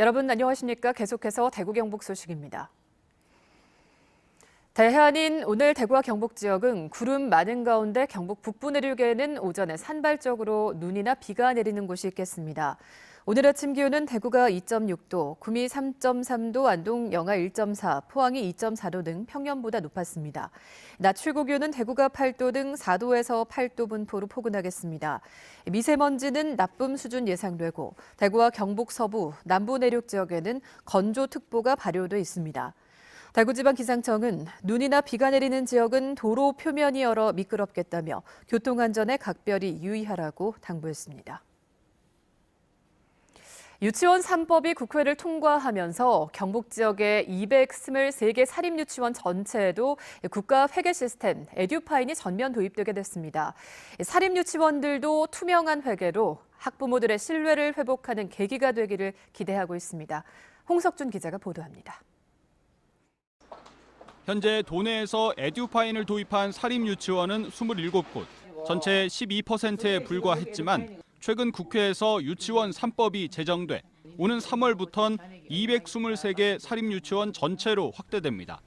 여러분 안녕하십니까? 계속해서 대구 경북 소식입니다. 대한인 오늘 대구와 경북 지역은 구름 많은 가운데 경북 북부 내륙에는 오전에 산발적으로 눈이나 비가 내리는 곳이 있겠습니다. 오늘 아침 기온은 대구가 2.6도, 구미 3.3도, 안동 영하 1.4, 포항이 2.4도 등 평년보다 높았습니다. 낮 최고 기온은 대구가 8도 등 4도에서 8도 분포로 포근하겠습니다. 미세먼지는 나쁨 수준 예상되고 대구와 경북 서부, 남부 내륙 지역에는 건조특보가 발효돼 있습니다. 대구지방기상청은 눈이나 비가 내리는 지역은 도로 표면이 얼어 미끄럽겠다며 교통안전에 각별히 유의하라고 당부했습니다. 유치원 3법이 국회를 통과하면서 경북 지역의 223개 사립유치원 전체에도 국가 회계 시스템 에듀파인이 전면 도입되게 됐습니다. 사립유치원들도 투명한 회계로 학부모들의 신뢰를 회복하는 계기가 되기를 기대하고 있습니다. 홍석준 기자가 보도합니다. 현재 도내에서 에듀파인을 도입한 사립유치원은 27곳, 전체 12%에 불과했지만 최근 국회에서 유치원 3법이 제정돼 오는 3월부턴 223개 사립유치원 전체로 확대됩니다.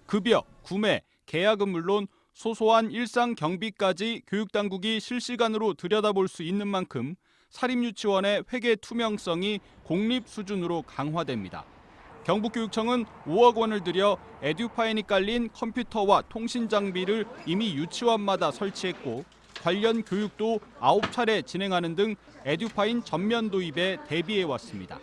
급여, 구매, 계약은 물론 소소한 일상 경비까지 교육당국이 실시간으로 들여다볼 수 있는 만큼 사립유치원의 회계 투명성이 공립 수준으로 강화됩니다. 경북교육청은 5억 원을 들여 에듀파인이 깔린 컴퓨터와 통신 장비를 이미 유치원마다 설치했고 관련 교육도 9차례 진행하는 등 에듀파인 전면 도입에 대비해 왔습니다.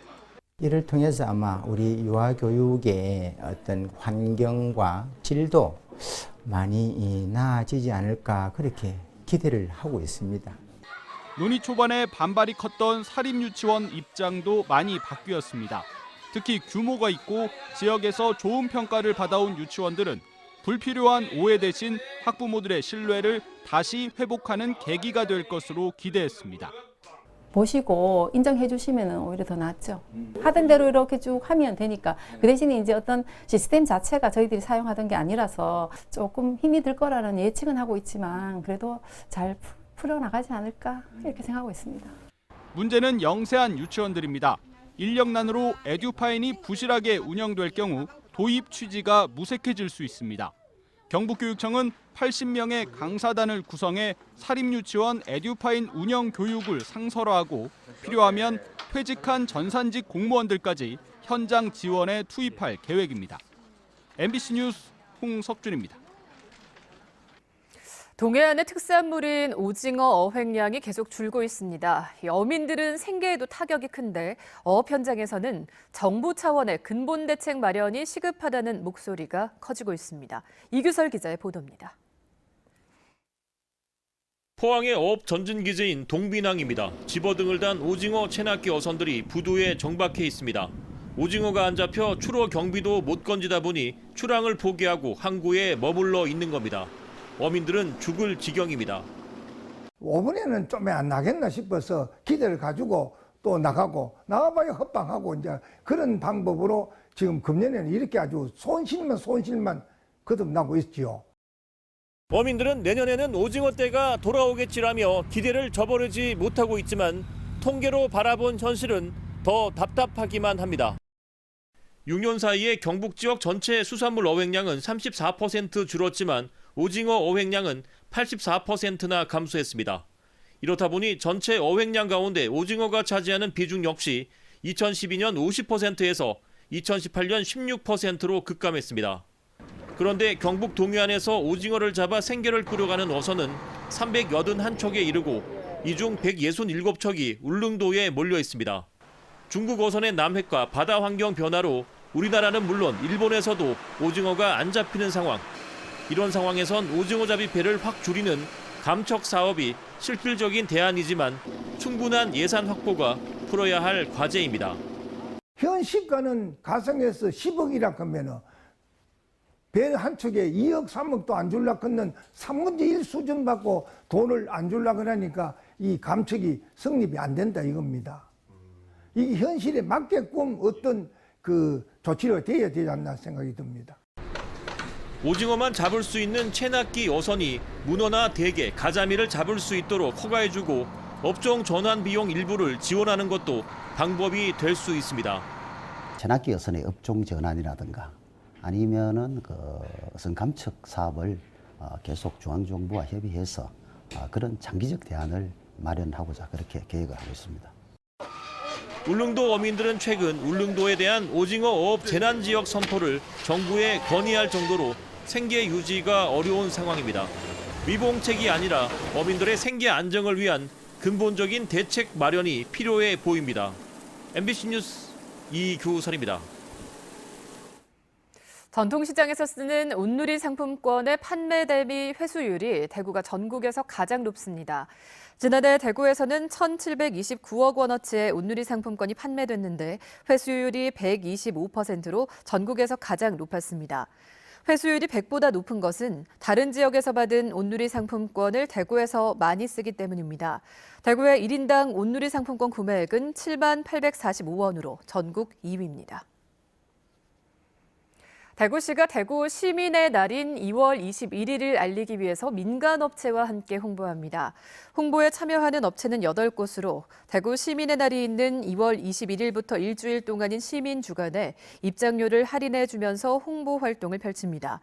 이를 통해서 아마 우리 유아교육의 어떤 환경과 질도 많이 나아지지 않을까 그렇게 기대를 하고 있습니다. 논의 초반에 반발이 컸던 사립유치원 입장도 많이 바뀌었습니다. 특히 규모가 있고 지역에서 좋은 평가를 받아온 유치원들은 불필요한 오해 대신 학부모들의 신뢰를 다시 회복하는 계기가 될 것으로 기대했습니다. 보시고 인정해 주시면 오히려 더 낫죠. 하던 대로 이렇게 쭉 하면 되니까 그 대신에 이제 어떤 시스템 자체가 저희들이 사용하던 게 아니라서 조금 힘이 들 거라는 예측은 하고 있지만 그래도 잘 풀어나가지 않을까 이렇게 생각하고 있습니다. 문제는 영세한 유치원들입니다. 인력난으로 에듀파인이 부실하게 운영될 경우 도입 취지가 무색해질 수 있습니다. 경북교육청은 80명의 강사단을 구성해 사립유치원 에듀파인 운영 교육을 상설화하고 필요하면 퇴직한 전산직 공무원들까지 현장 지원에 투입할 계획입니다. MBC 뉴스 홍석준입니다. 동해안의 특산물인 오징어 어획량이 계속 줄고 있습니다. 어민들은 생계에도 타격이 큰데 어업 현장에서는 정부 차원의 근본 대책 마련이 시급하다는 목소리가 커지고 있습니다. 이규설 기자의 보도입니다. 포항의 어업 전진기지인 동빈항입니다. 집어등을 단 오징어 체납기 어선들이 부두에 정박해 있습니다. 오징어가 안 잡혀 출어 경비도 못 건지다 보니 출항을 포기하고 항구에 머물러 있는 겁니다. 어민들은 죽을 지경입니다. 5분에는 좀 안 나겠나 싶어서 기대를 가지고 또 나가봐야 헛방하고 이제 그런 방법으로 지금 금년에는 이렇게 아주 손실만 거듭나고 있지요. 어민들은 내년에는 오징어 때가 돌아오겠지라며 기대를 저버리지 못하고 있지만 통계로 바라본 현실은 더 답답하기만 합니다. 6년 사이에 경북 지역 전체 수산물 어획량은 34% 줄었지만 오징어 어획량은 84%나 감소했습니다. 이렇다 보니 전체 어획량 가운데 오징어가 차지하는 비중 역시 2012년 50%에서 2018년 16%로 급감했습니다. 그런데 경북 동해안에서 오징어를 잡아 생계를 꾸려가는 어선은 381척에 이르고 이 중 167척이 울릉도에 몰려 있습니다. 중국 어선의 남획과 바다 환경 변화로 우리나라는 물론 일본에서도 오징어가 안 잡히는 상황. 이런 상황에선 오징어잡이 배를 확 줄이는 감척 사업이 실질적인 대안이지만 충분한 예산 확보가 풀어야 할 과제입니다. 현 시가는 가성에서 10억이라 하면은 배 한 척에 2억, 3억도 안 줄라 그는 3분의 1 수준 받고 돈을 안 줄라 그러니까 이 감척이 성립이 안 된다 이겁니다. 이 현실에 맞게끔 어떤 그 조치가 돼야 되지 않나 생각이 듭니다. 오징어만 잡을 수 있는 체납기 어선이 문어나 대게, 가자미를 잡을 수 있도록 허가해주고 업종 전환 비용 일부를 지원하는 것도 방법이 될 수 있습니다. 전학기 여선의 업종 전환이라든가 아니면은 어선 감척 사업을 계속 중앙정부와 협의해서 그런 장기적 대안을 마련하고자 그렇게 계획을 하고 있습니다. 울릉도 어민들은 최근 울릉도에 대한 오징어 어업 재난 지역 선포를 정부에 건의할 정도로 생계 유지가 어려운 상황입니다. 미봉책이 아니라 어민들의 생계 안정을 위한 근본적인 대책 마련이 필요해 보입니다. MBC 뉴스 이규선입니다. 전통시장에서 쓰는 온누리 상품권의 판매 대비 회수율이 대구가 전국에서 가장 높습니다. 지난해 대구에서는 1,729억 원어치의 온누리 상품권이 판매됐는데 회수율이 125%로 전국에서 가장 높았습니다. 회수율이 100보다 높은 것은 다른 지역에서 받은 온누리 상품권을 대구에서 많이 쓰기 때문입니다. 대구의 1인당 온누리 상품권 구매액은 7만 845원으로 전국 2위입니다. 대구시가 대구 시민의 날인 2월 21일을 알리기 위해서 민간업체와 함께 홍보합니다. 홍보에 참여하는 업체는 8곳으로 대구 시민의 날이 있는 2월 21일부터 일주일 동안인 시민 주간에 입장료를 할인해 주면서 홍보 활동을 펼칩니다.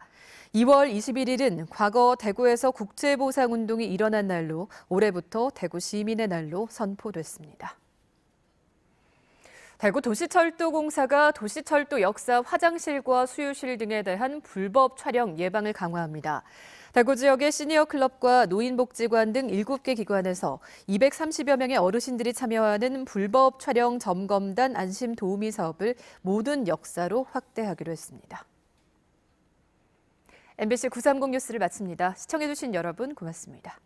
2월 21일은 과거 대구에서 국제보상운동이 일어난 날로 올해부터 대구 시민의 날로 선포됐습니다. 대구 도시철도공사가 도시철도 역사 화장실과 수유실 등에 대한 불법 촬영 예방을 강화합니다. 대구 지역의 시니어 클럽과 노인복지관 등 7개 기관에서 230여 명의 어르신들이 참여하는 불법 촬영 점검단 안심 도우미 사업을 모든 역사로 확대하기로 했습니다. MBC 930 뉴스를 마칩니다. 시청해주신 여러분 고맙습니다.